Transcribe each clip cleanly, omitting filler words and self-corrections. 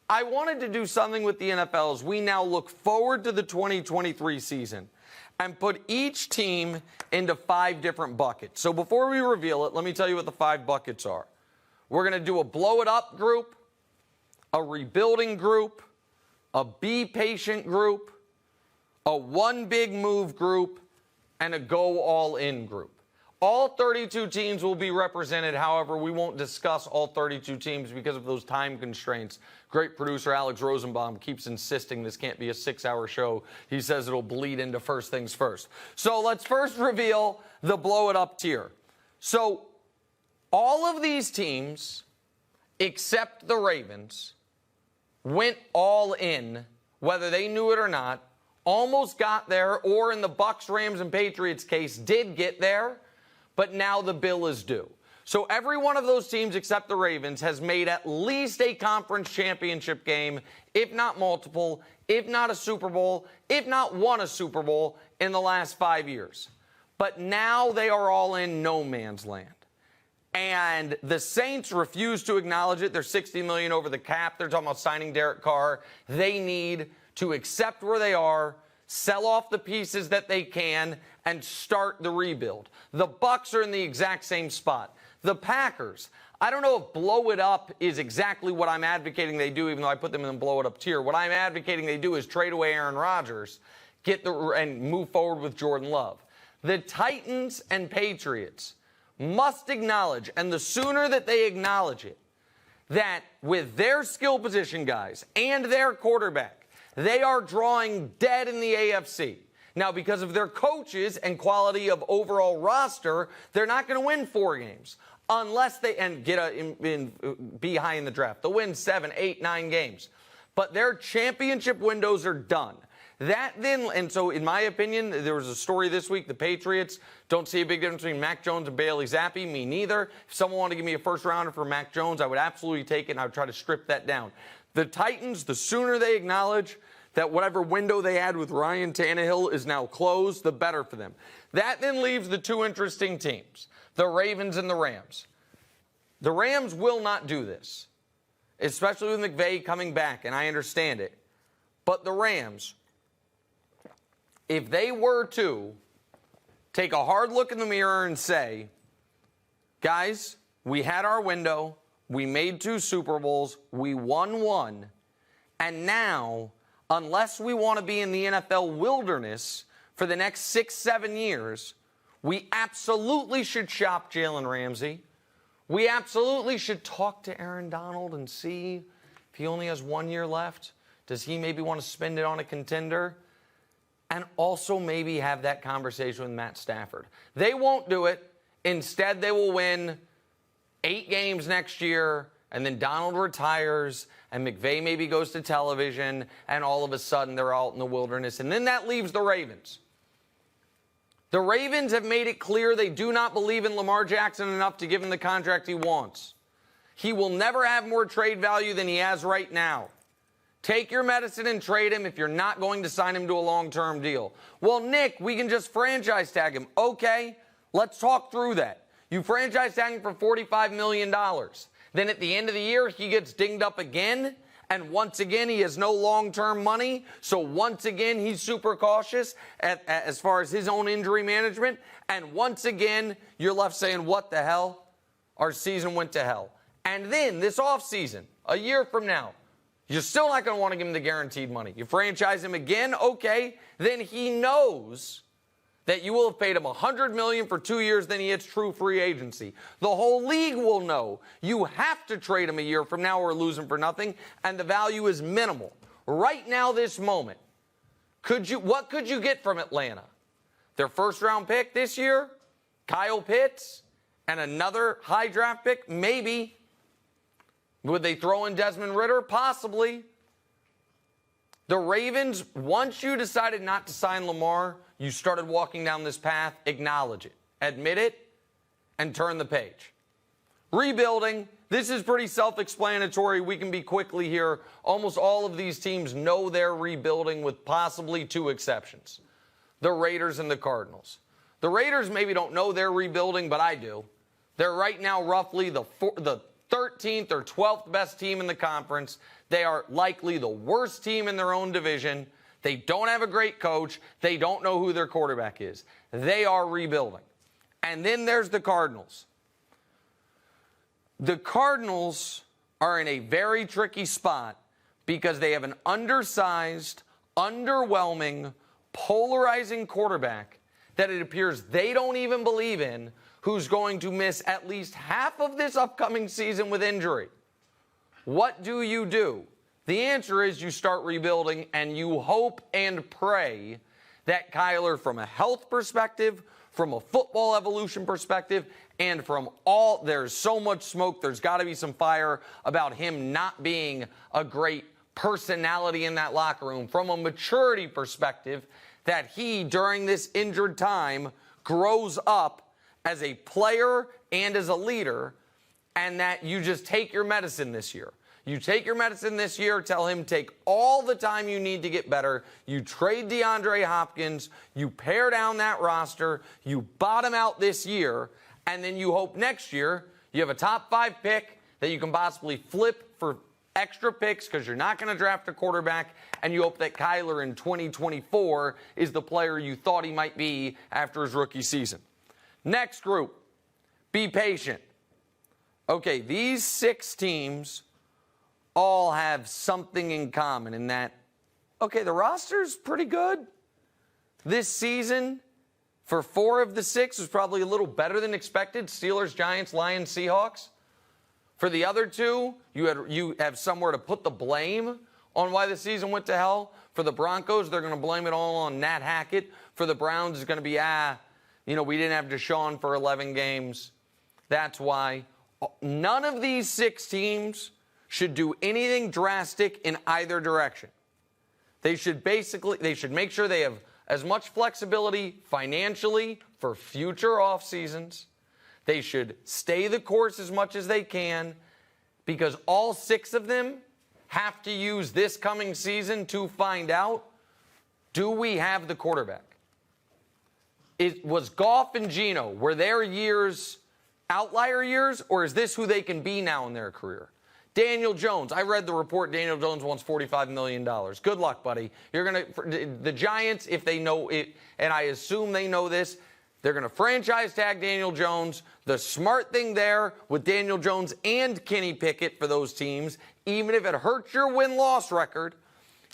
I wanted to do something with the NFL as we now look forward to the 2023 season and put each team into 5 different buckets. So before we reveal it, let me tell you what the 5 buckets are. We're going to do a blow it up group, a rebuilding group, a be patient group, a one big move group, and a go all in group. All 32 teams will be represented. However, we won't discuss all 32 teams because of those time constraints. Great producer Alex Rosenbaum keeps insisting this can't be a 6-hour show. He says it'll bleed into first things first. So let's first reveal the blow it up tier. So all of these teams, except the Ravens, went all in, whether they knew it or not, almost got there, or in the Bucs, Rams, and Patriots case, did get there, but now the bill is due. So every one of those teams except the Ravens has made at least a conference championship game, if not multiple, if not a Super Bowl, if not won a Super Bowl in the last 5 years. But now they are all in no man's land. And the Saints refuse to acknowledge it. They're $60 million over the cap. They're talking about signing Derek Carr. They need to accept where they are, sell off the pieces that they can, and start the rebuild. The Bucs are in the exact same spot. The Packers, I don't know if blow it up is exactly what I'm advocating they do, even though I put them in the blow it up tier. What I'm advocating they do is trade away Aaron Rodgers, and move forward with Jordan Love. The Titans and Patriots must acknowledge, and the sooner that they acknowledge it, that with their skill position guys and their quarterback, they are drawing dead in the AFC. Now, because of their coaches and quality of overall roster, they're not going to win 4 games unless they be high in the draft. They'll win 7, 8, 9 games. But their championship windows are done. And so in my opinion, there was a story this week, the Patriots don't see a big difference between Mac Jones and Bailey Zappi. Me neither. If someone wanted to give me a first rounder for Mac Jones, I would absolutely take it, and I would try to strip that down. The Titans, the sooner they acknowledge that whatever window they had with Ryan Tannehill is now closed, the better for them. That then leaves the 2 interesting teams, the Ravens and the Rams. The Rams will not do this, especially with McVay coming back, and I understand it. But the Rams, if they were to take a hard look in the mirror and say, guys, we had our window, we made 2 Super Bowls, we won 1, and now, unless we want to be in the NFL wilderness for the next 6, 7 years, we absolutely should shop Jalen Ramsey. We absolutely should talk to Aaron Donald and see if he only has 1 year left. Does he maybe want to spend it on a contender? And also maybe have that conversation with Matt Stafford. They won't do it. Instead, they will win 8 games next year, and then Donald retires, and McVay maybe goes to television, and all of a sudden they're out in the wilderness. And then that leaves the Ravens. The Ravens have made it clear they do not believe in Lamar Jackson enough to give him the contract he wants. He will never have more trade value than he has right now. Take your medicine and trade him if you're not going to sign him to a long-term deal. Well, Nick, we can just franchise tag him. Okay, let's talk through that. You franchise tag him for $45 million. Then at the end of the year, he gets dinged up again, and once again, he has no long-term money. So once again, he's super cautious as far as his own injury management. And once again, you're left saying, what the hell? Our season went to hell. And then this offseason, a year from now, you're still not going to want to give him the guaranteed money. You franchise him again, okay, then he knows that you will have paid him $100 million for 2 years, then he hits true free agency. The whole league will know you have to trade him a year from now or lose him for nothing, and the value is minimal. Right now, this moment, what could you get from Atlanta? Their first-round pick this year, Kyle Pitts, and another high draft pick? Maybe. Would they throw in Desmond Ridder? Possibly. The Ravens, once you decided not to sign Lamar, you started walking down this path, acknowledge it, admit it, and turn the page. Rebuilding, this is pretty self-explanatory. We can be quickly here. Almost all of these teams know they're rebuilding with possibly 2 exceptions, the Raiders and the Cardinals. The Raiders maybe don't know they're rebuilding, but I do. They're right now roughly the 13th or 12th best team in the conference. They are likely the worst team in their own division. They don't have a great coach. They don't know who their quarterback is. They are rebuilding. And then there's the Cardinals. The Cardinals are in a very tricky spot because they have an undersized, underwhelming, polarizing quarterback that it appears they don't even believe in, who's going to miss at least half of this upcoming season with injury. What do? The answer is you start rebuilding, and you hope and pray that Kyler, from a health perspective, from a football evolution perspective, and from all, there's so much smoke, there's got to be some fire about him not being a great personality in that locker room. From a maturity perspective, that he, during this injured time, grows up as a player and as a leader, and that you just take your medicine this year. You take your medicine this year, tell him take all the time you need to get better. You trade DeAndre Hopkins, you pare down that roster, you bottom out this year, and then you hope next year you have a top 5 pick that you can possibly flip for extra picks because you're not going to draft a quarterback, and you hope that Kyler in 2024 is the player you thought he might be after his rookie season. Next group, be patient. Okay, these 6 teams all have something in common in that, okay, the roster's pretty good. This season, for 4 of the 6, was probably a little better than expected. Steelers, Giants, Lions, Seahawks. For the other 2, you have somewhere to put the blame on why the season went to hell. For the Broncos, they're going to blame it all on Nat Hackett. For the Browns, it's going to be, we didn't have Deshaun for 11 games. That's why. None of these 6 teams should do anything drastic in either direction. They should make sure they have as much flexibility financially for future off seasons. They should stay the course as much as they can, because all 6 of them have to use this coming season to find out, do we have the quarterback? It was Goff and Geno, were their years outlier years, or is this who they can be now in their career? Daniel Jones, I read the report, Daniel Jones wants $45 million. Good luck, buddy. The Giants, if they know it, and I assume they know this, they're going to franchise tag Daniel Jones. The smart thing there with Daniel Jones and Kenny Pickett for those teams, even if it hurts your win-loss record,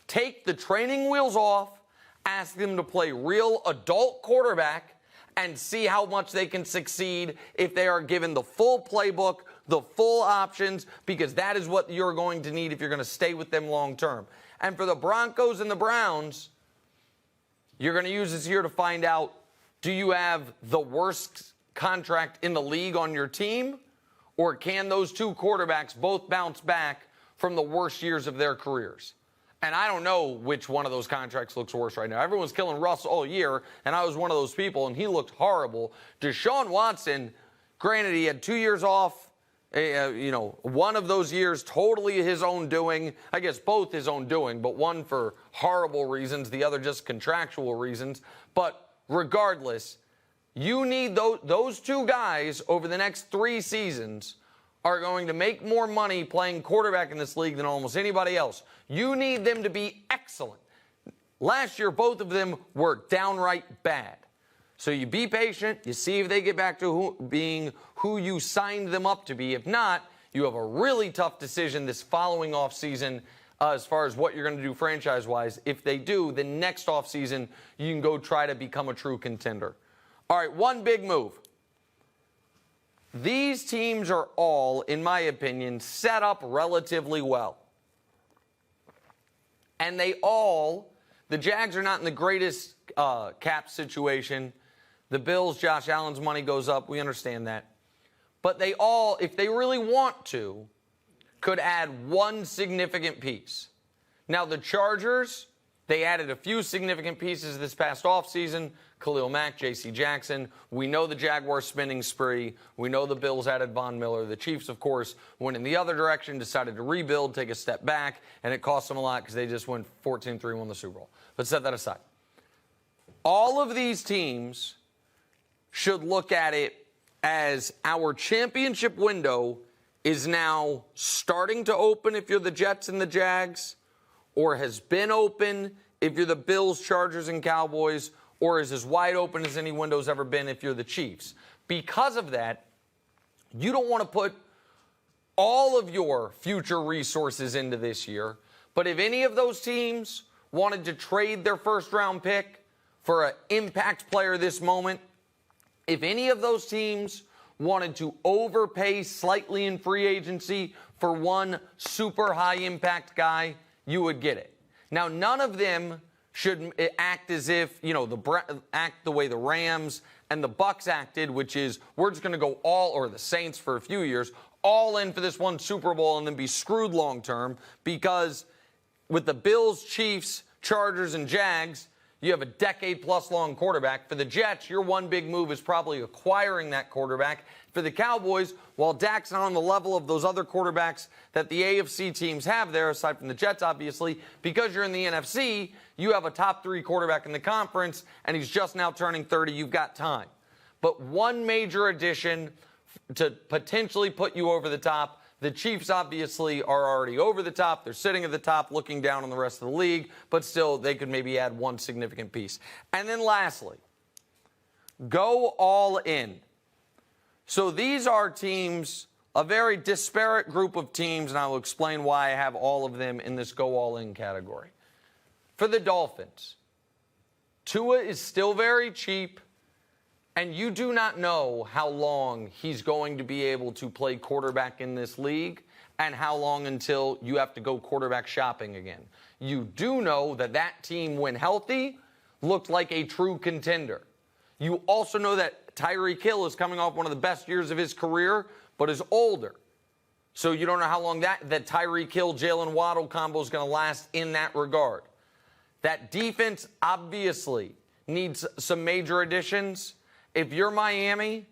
take the training wheels off, ask them to play real adult quarterback, and see how much they can succeed if they are given the full playbook, the full options, because that is what you're going to need if you're going to stay with them long term. And for the Broncos and the Browns, you're going to use this year to find out, do you have the worst contract in the league on your team, or can those 2 quarterbacks both bounce back from the worst years of their careers? And I don't know which one of those contracts looks worse right now. Everyone's killing Russ all year, and I was one of those people, and he looked horrible. Deshaun Watson, granted, he had 2 years off. One of those years totally his own doing. I guess both his own doing, but one for horrible reasons, the other just contractual reasons. But regardless, you need those 2 guys over the next 3 seasons are going to make more money playing quarterback in this league than almost anybody else. You need them to be excellent. Last year, both of them were downright bad. So you be patient. You see if they get back to being who you signed them up to be. If not, you have a really tough decision this following offseason as far as what you're going to do franchise-wise. If they do, the next offseason, you can go try to become a true contender. All right, one big move. These teams are all, in my opinion, set up relatively well. And the Jags are not in the greatest cap situation. The Bills, Josh Allen's money goes up. We understand that. But they all, if they really want to, could add one significant piece. Now, the Chargers, they added a few significant pieces this past offseason. Khalil Mack, J.C. Jackson. We know the Jaguars spending spree. We know the Bills added Von Miller. The Chiefs, of course, went in the other direction, decided to rebuild, take a step back, and it cost them a lot because they just went 14-3, won the Super Bowl. But set that aside. All of these teams should look at it as our championship window is now starting to open if you're the Jets and the Jags, or has been open if you're the Bills, Chargers, and Cowboys, or is as wide open as any window's ever been if you're the Chiefs. Because of that, you don't want to put all of your future resources into this year. But if any of those teams wanted to trade their first-round pick for an impact player this moment, if any of those teams wanted to overpay slightly in free agency for one super high-impact guy, you would get it. Now, none of them should act as if, act the way the Rams and the Bucs acted, which is we're just going to go or the Saints for a few years, all in for this one Super Bowl and then be screwed long term, because with the Bills, Chiefs, Chargers, and Jags, you have a decade-plus long quarterback. For the Jets, your one big move is probably acquiring that quarterback. For the Cowboys, while Dak's not on the level of those other quarterbacks that the AFC teams have there, aside from the Jets, obviously, because you're in the NFC, you have a top-3 quarterback in the conference, and he's just now turning 30. You've got time. But one major addition to potentially put you over the top. The Chiefs obviously are already over the top. They're sitting at the top looking down on the rest of the league, but still they could maybe add one significant piece. And then lastly, go all in. So these are teams, a very disparate group of teams, and I'll explain why I have all of them in this go all in category. For the Dolphins, Tua is still very cheap. And you do not know how long he's going to be able to play quarterback in this league and how long until you have to go quarterback shopping again. You do know that that team, when healthy, looked like a true contender. You also know that Tyreek Hill is coming off one of the best years of his career, but is older. So you don't know how long that Tyreek Hill, Jalen Waddle combo is going to last in that regard. That defense obviously needs some major additions. If you're Miami,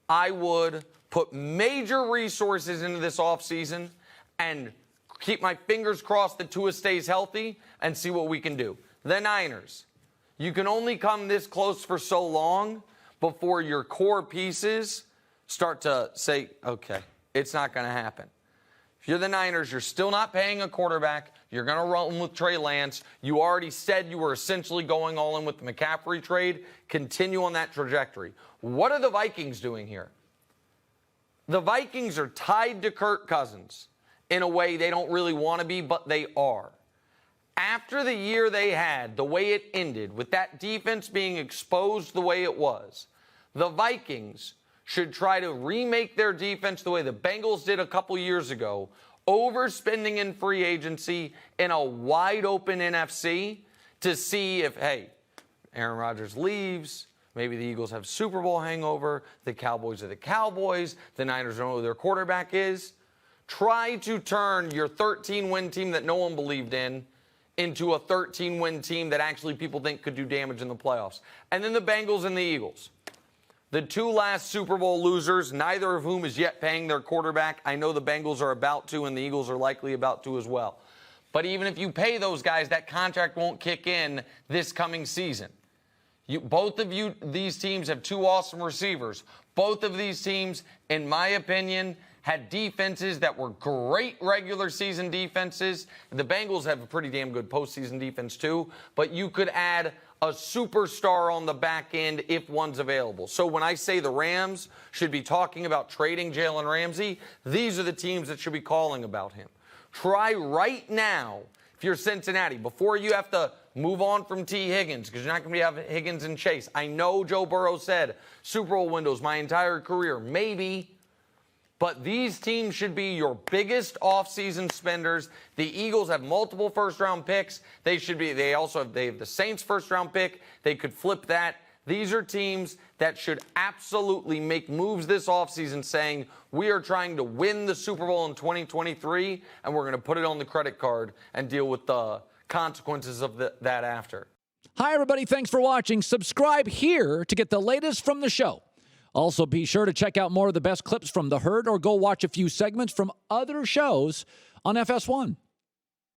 I would put major resources into this offseason and keep my fingers crossed that Tua stays healthy and see what we can do. The Niners, you can only come this close for so long before your core pieces start to say, okay, it's not going to happen. If you're the Niners, you're still not paying a quarterback. You're going to run with Trey Lance. You already said you were essentially going all in with the McCaffrey trade. Continue on that trajectory. What are the Vikings doing here? The Vikings are tied to Kirk Cousins in a way they don't really want to be, but they are. After the year they had, the way it ended, with that defense being exposed the way it was, the Vikings should try to remake their defense the way the Bengals did a couple years ago, overspending in free agency in a wide-open NFC to see if, hey, Aaron Rodgers leaves, maybe the Eagles have Super Bowl hangover, the Cowboys are the Cowboys, the Niners don't know who their quarterback is. Try to turn your 13-win team that no one believed in into a 13-win team that actually people think could do damage in the playoffs. And then the Bengals and the Eagles. The two last Super Bowl losers, neither of whom is yet paying their quarterback. I know the Bengals are about to, and the Eagles are likely about to as well. But even if you pay those guys, that contract won't kick in this coming season. Both of these teams have two awesome receivers. Both of these teams, in my opinion, had defenses that were great regular season defenses. The Bengals have a pretty damn good postseason defense too, but you could add a superstar on the back end if one's available. So when I say the Rams should be talking about trading Jalen Ramsey, these are the teams that should be calling about him. Try right now, if you're Cincinnati, before you have to move on from T. Higgins, because you're not going to have Higgins and Chase. I know Joe Burrow said Super Bowl windows my entire career. Maybe. But these teams should be your biggest offseason spenders. The Eagles have multiple first-round picks. They have the Saints' first-round pick. They could flip that. These are teams that should absolutely make moves this offseason saying, we are trying to win the Super Bowl in 2023, and we're going to put it on the credit card and deal with the consequences of that after. Hi, everybody. Thanks for watching. Subscribe here to get the latest from the show. Also, be sure to check out more of the best clips from The Herd or go watch a few segments from other shows on FS1.